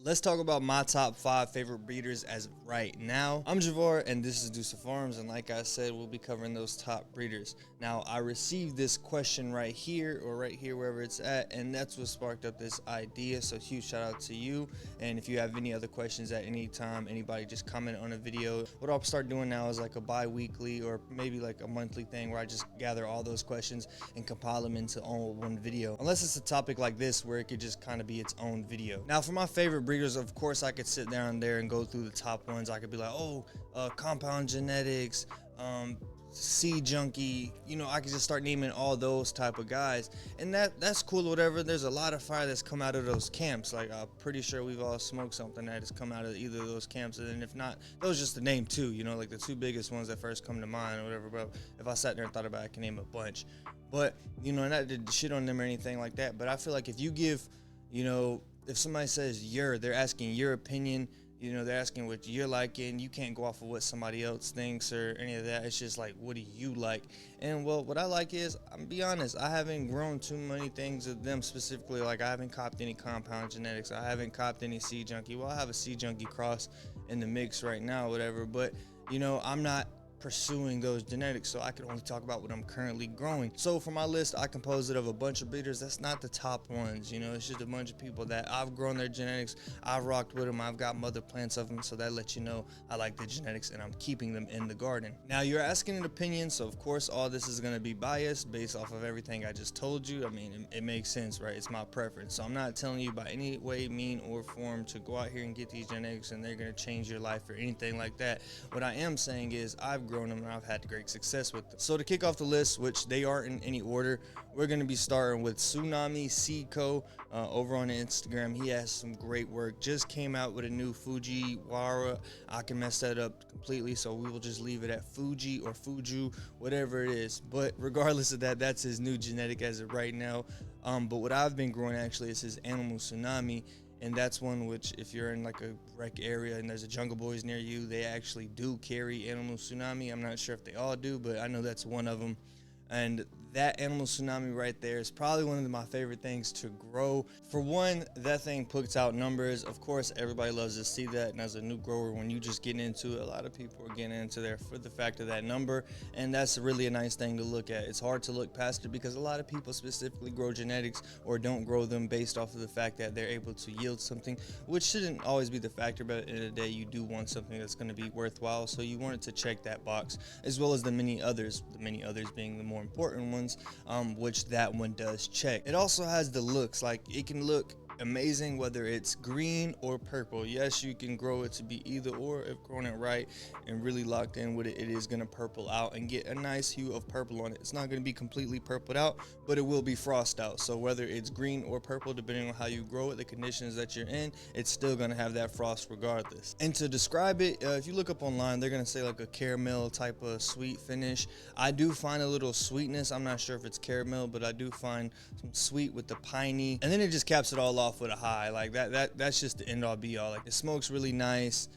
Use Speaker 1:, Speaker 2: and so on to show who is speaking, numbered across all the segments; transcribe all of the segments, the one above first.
Speaker 1: Let's talk about my top 5 favorite breeders as of right now. I'm Javar and this is DUSAFARMS, and like I said, we'll be covering those top breeders. Now, I received this question right here, or right here, wherever it's at, and that's what sparked up this idea. So huge shout out to you. And if you have any other questions at any time, anybody just comment on a video. What I'll start doing now is like a bi-weekly or maybe like a monthly thing where I just gather all those questions and compile them into all one video. Unless it's a topic like this where it could just kind of be its own video. Now, for my favorite breeders, of course I could sit down there and go through the top ones. I could be like, compound genetics, seed junkie, I could just start naming all those type of guys, and that's cool or whatever. There's a lot of fire that's come out of those camps. Like, I'm pretty sure we've all smoked something that has come out of either of those camps, and then if not, those just to name two, like the two biggest ones that first come to mind or whatever. But if I sat there and thought about it, I can name a bunch. But not to shit on them or anything like that, but I feel like if you give, if somebody says they're asking your opinion, they're asking what you're liking. You can't go off of what somebody else thinks or any of that. It's just like, what do you like? And well, what I like is, I'm be honest, I haven't grown too many things of them specifically. Like, I haven't copped any compound genetics. I haven't copped any seed junkie. Well, I have a seed junkie cross in the mix right now, whatever. But, I'm not pursuing those genetics, so I can only talk about what I'm currently growing. So for my list, I composed it of a bunch of breeders. That's not the top ones, it's just a bunch of people that I've grown their genetics, I've rocked with them, I've got mother plants of them, so that lets you know I like the genetics and I'm keeping them in the garden. Now, you're asking an opinion, so of course all this is going to be biased based off of everything I just told you. I mean, it makes sense, right? It's my preference, so I'm not telling you by any way, mean, or form to go out here and get these genetics and they're going to change your life or anything like that. What I am saying is, I've grown them and I've had great success with them. So to kick off the list, which they aren't in any order, we're going to be starting with Tsunami Seed Co. Over on Instagram. He has some great work. Just came out with a new Fujiwara. I can mess that up completely, so we will just leave it at Fuji or Fuju, whatever it is. But regardless of that, that's his new genetic as of right now. But what I've been growing actually is his Animal Tsunami. And that's one which, if you're in like a rec area and there's a Jungle Boys near you, they actually do carry Animal Tsunami. I'm not sure if they all do, but I know that's one of them. And that Animal Tsunami right there is probably one of my favorite things to grow. For one, that thing puts out numbers. Of course, everybody loves to see that. And as a new grower, when you just get into it, a lot of people are getting into there for the fact of that number. And that's really a nice thing to look at. It's hard to look past it because a lot of people specifically grow genetics or don't grow them based off of the fact that they're able to yield something, which shouldn't always be the factor. But at the end of the day, you do want something that's going to be worthwhile. So you want it to check that box, as well as the many others being the more important ones, which that one does check. It also has the looks. Like, it can look amazing whether it's green or purple. Yes, you can grow it to be either or. If growing it right and really locked in with it, it is going to purple out and get a nice hue of purple on it. It's not going to be completely purpled out, but it will be frost out. So whether it's green or purple, depending on how you grow it, the conditions that you're in, it's still going to have that frost regardless. And to describe it, if you look up online, they're going to say like a caramel type of sweet finish. I do find a little sweetness. I'm not sure if it's caramel, but I do find some sweet with the piney, and then it just caps it all off with a high. Like that's just the end all be all. Like, it smokes really nice.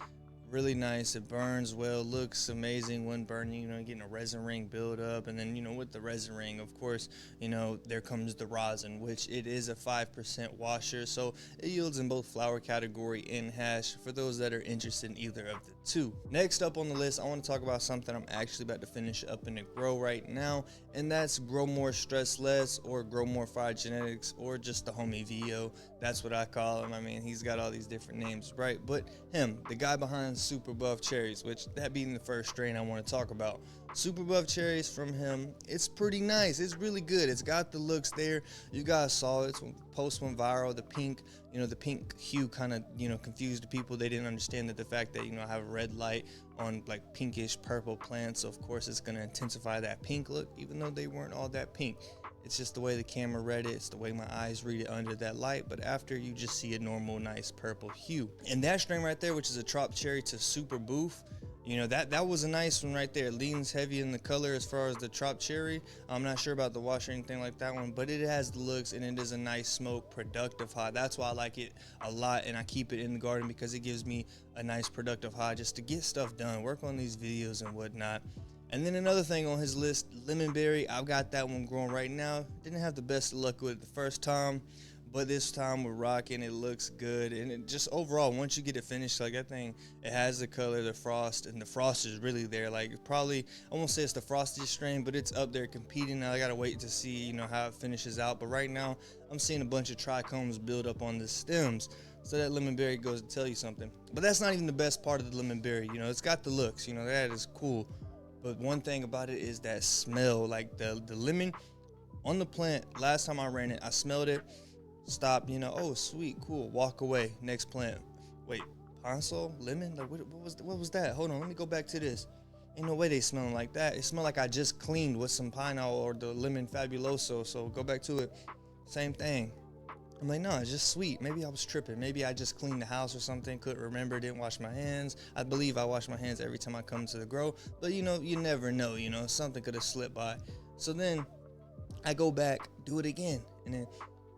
Speaker 1: It burns well, looks amazing when burning, getting a resin ring build up. And then, with the resin ring, of course, there comes the rosin, which it is a 5% washer. So it yields in both flower category and hash for those that are interested in either of the two. Next up on the list, I want to talk about something I'm actually about to finish up in the grow right now, and that's Grow More Stress Less, or Grow More Fire Genetics, or just the homie VO. That's what I call him. I mean, he's got all these different names, right? But him, the guy behind Super Buff Cherries, which that being the first strain I want to talk about. Super Buff Cherries from him, it's pretty nice. It's really good. It's got the looks there. You guys saw it. Post went viral. The pink, the pink hue kind of, confused the people. They didn't understand that the fact that, I have a red light on like pinkish purple plants. So of course it's going to intensify that pink look, even though they weren't all that pink. It's just the way the camera read it. It's the way my eyes read it under that light. But after, you just see a normal, nice purple hue. And that strain right there, which is a Trop Cherry to Super Boof, that was a nice one right there. It leans heavy in the color as far as the Trop Cherry. I'm not sure about the wash or anything like that one, but it has the looks and it is a nice smoke, productive high. That's why I like it a lot, and I keep it in the garden because it gives me a nice productive high just to get stuff done, work on these videos and whatnot. And then another thing on his list, Lemonberry. I've got that one growing right now. Didn't have the best luck with it the first time, but this time we're rocking. It looks good, and it just overall, once you get it finished, like that thing, it has the color, the frost, and the frost is really there. Like probably, I won't say it's the frostiest strain, but it's up there competing. Now I gotta wait to see, you know, how it finishes out. But right now, I'm seeing a bunch of trichomes build up on the stems. So that lemon berry goes to tell you something. But that's not even the best part of the lemon berry. You know, it's got the looks. You know, that is cool. But one thing about it is that smell. Like the lemon on the plant. Last time I ran it, I smelled it. Stop, you know, oh sweet, cool, walk away, next plant. Wait, ponso, lemon, like what was that? Hold on, let me go back to this. Ain't no way they smelling like that. It smelled like I just cleaned with some pineapple or the lemon fabuloso. So go back to it, same thing. I'm like, no, it's just sweet. Maybe I was tripping. Maybe I just cleaned the house or something, couldn't remember, didn't wash my hands. I believe I wash my hands every time I come to the grow, but you know, you never know, you know, something could have slipped by. So then I go back, do it again, and then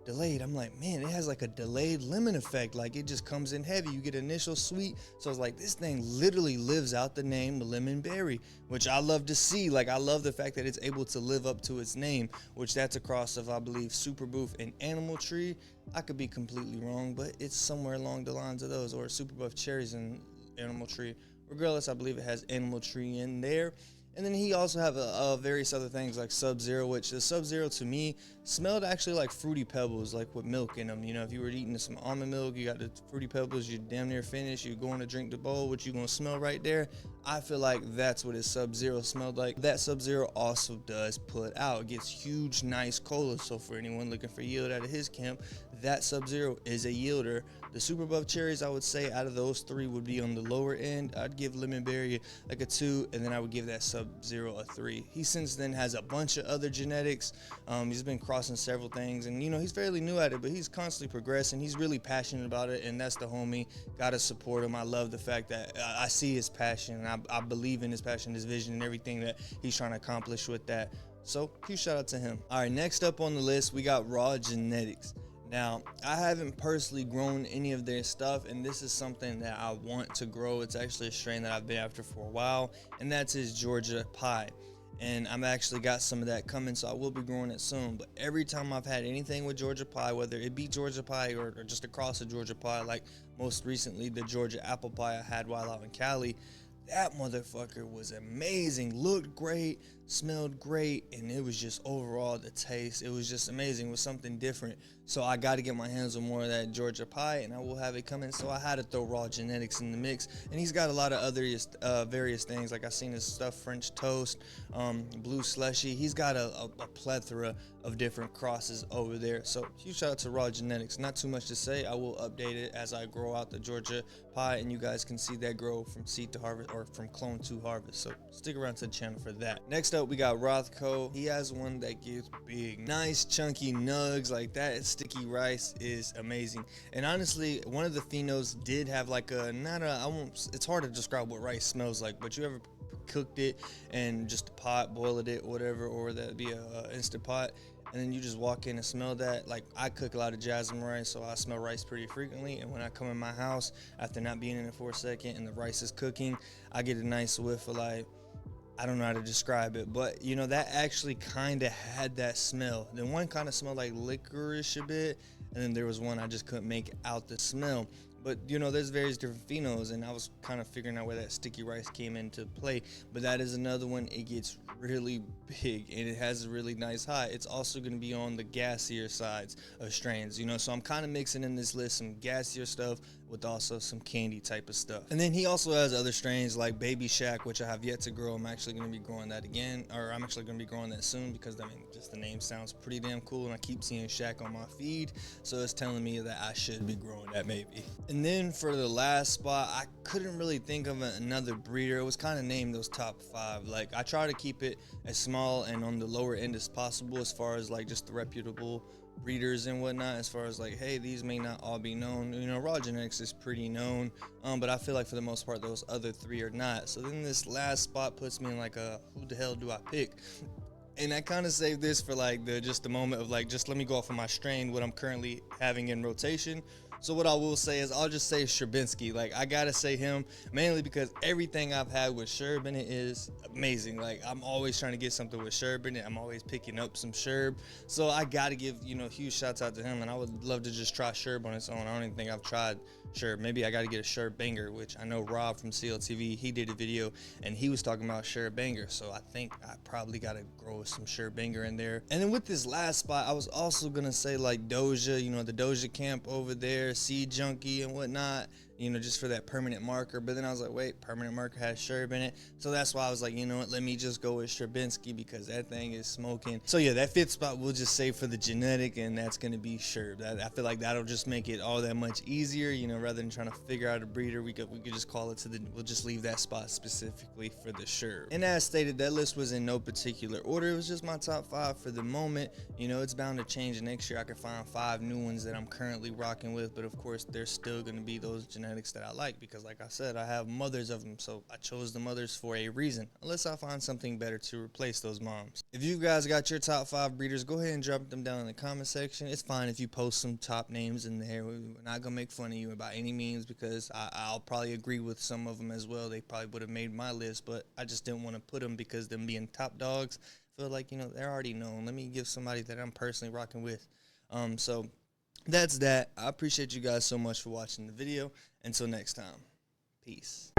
Speaker 1: delayed. I'm like, man, it has like a delayed lemon effect. Like it just comes in heavy. You get initial sweet. So it's like this thing literally lives out the name lemon berry, which I love to see. Like I love the fact that it's able to live up to its name, which that's a cross of, I believe, Super Boof and Animal Tree. I could be completely wrong, but it's somewhere along the lines of those, or Super Buff Cherries and Animal Tree. Regardless, I believe it has Animal Tree in there. And then he also have various other things like Sub-Zero, which the Sub-Zero to me smelled actually like Fruity Pebbles, like with milk in them. You know, if you were eating some almond milk, you got the Fruity Pebbles, you're damn near finished, you're going to drink the bowl, what you gonna smell right there. I feel like that's what his Sub-Zero smelled like. That Sub-Zero also does put out. It gets huge, nice cola. So for anyone looking for yield out of his camp, that Sub-Zero is a yielder. The Super Buff Cherries, I would say out of those three would be on the lower end. I'd give Lemon Berry like a 2, and then I would give that Sub-Zero a 3. He since then has a bunch of other genetics. He's been crossing several things, and you know, he's fairly new at it, but he's constantly progressing. He's really passionate about it, and that's the homie. Gotta support him. I love the fact that I see his passion, and I believe in his passion, his vision, and everything that he's trying to accomplish with that. So huge shout out to him. All right, next up on the list, we got Raw Genetics. Now, I haven't personally grown any of their stuff, and this is something that I want to grow. It's actually a strain that I've been after for a while, and that's his Georgia Pie. And I've actually got some of that coming, so I will be growing it soon. But every time I've had anything with Georgia Pie, whether it be Georgia Pie or just across the Georgia Pie, like most recently the Georgia Apple Pie I had while out in Cali, that motherfucker was amazing, looked great, smelled great, and it was just overall the taste, it was just amazing. It was something different. So I got to get my hands on more of that Georgia Pie, and I will have it coming. So I had to throw Raw Genetics in the mix, and he's got a lot of other various things. Like I seen his stuff, French Toast, Blue Slushy. He's got a plethora of different crosses over there. So huge shout out to Raw Genetics. Not too much to say. I will update it as I grow out the Georgia Pie, and you guys can see that grow from seed to harvest or from clone to harvest. So stick around to the channel for that. Next up, we got Rothko. He has one that gives big, nice, chunky nugs like that. Sticky rice is amazing. And honestly, one of the phenos did have like it's hard to describe what rice smells like, but you ever cooked it and just a pot, boiled it, whatever, or that'd be a instant pot, and then you just walk in and smell that. Like I cook a lot of jasmine rice, so I smell rice pretty frequently, and when I come in my house after not being in it for a second and the rice is cooking, I get a nice whiff of like, I don't know how to describe it, but you know, that actually kind of had that smell. Then one kind of smelled like licorice a bit, and then there was one I just couldn't make out the smell. But you know, there's various different phenos, and I was kind of figuring out where that sticky rice came into play. But that is another one. It gets really big, and it has a really nice high. It's also going to be on the gassier sides of strains, you know. So I'm kind of mixing in this list some gassier stuff with also some candy type of stuff. And then he also has other strains like Baby Shack, which I have yet to grow. I'm actually going to be growing that again, or I'm actually going to be growing that soon, because I mean, just the name sounds pretty damn cool, and I keep seeing Shack on my feed, so it's telling me that I should be growing that maybe. And then for the last spot, I couldn't really think of another breeder. It was kind of named those top 5. Like I try to keep it as small and on the lower end as possible, as far as like just the reputable breeders and whatnot, as far as like, hey, these may not all be known. You know, Raw Genetics is pretty known, but I feel like for the most part those other 3 are not. So then this last spot puts me in like a who the hell do I pick? And I kind of saved this for like just the moment of like, just let me go off of my strain, what I'm currently having in rotation. So what I will say is I'll just say Sherbinski. Like, I gotta say him mainly because everything I've had with Sherb in it is amazing. Like, I'm always trying to get something with Sherb in it. I'm always picking up some Sherb. So I gotta give, huge shouts out to him, and I would love to just try Sherb on its own. I don't even think I've tried Sherb. Maybe I gotta get a Sherb banger, which I know Rob from CLTV, he did a video and he was talking about Sherb banger. So I think I probably gotta grow some Sherb banger in there. And then with this last spot, I was also gonna say like Doja, the Doja camp over there, Seed Junkie and whatnot, just for that permanent marker. But then I was like, wait, permanent marker has Sherb in it. So that's why I was like, you know what, let me just go with Sherbinski because that thing is smoking. So yeah, that fifth spot we'll just say for the genetic, and that's going to be Sherb. I feel like that'll just make it all that much easier, rather than trying to figure out a breeder. We could just call it we'll just leave that spot specifically for the Sherb. And as stated, that list was in no particular order. It was just my top 5 for the moment. It's bound to change next year. I could find 5 new ones that I'm currently rocking with, but of course there's still going to be those genetics that I like because, like I said, I have mothers of them, so I chose the mothers for a reason, unless I find something better to replace those moms. If you guys got your top 5 breeders, go ahead and drop them down in the comment section. It's fine if you post some top names in there. We're not gonna make fun of you by any means because I'll probably agree with some of them as well. They probably would have made my list, but I just didn't want to put them because them being top dogs, I feel like they're already known. Let me give somebody that I'm personally rocking with. So that's that. I appreciate you guys so much for watching the video. Until next time, peace.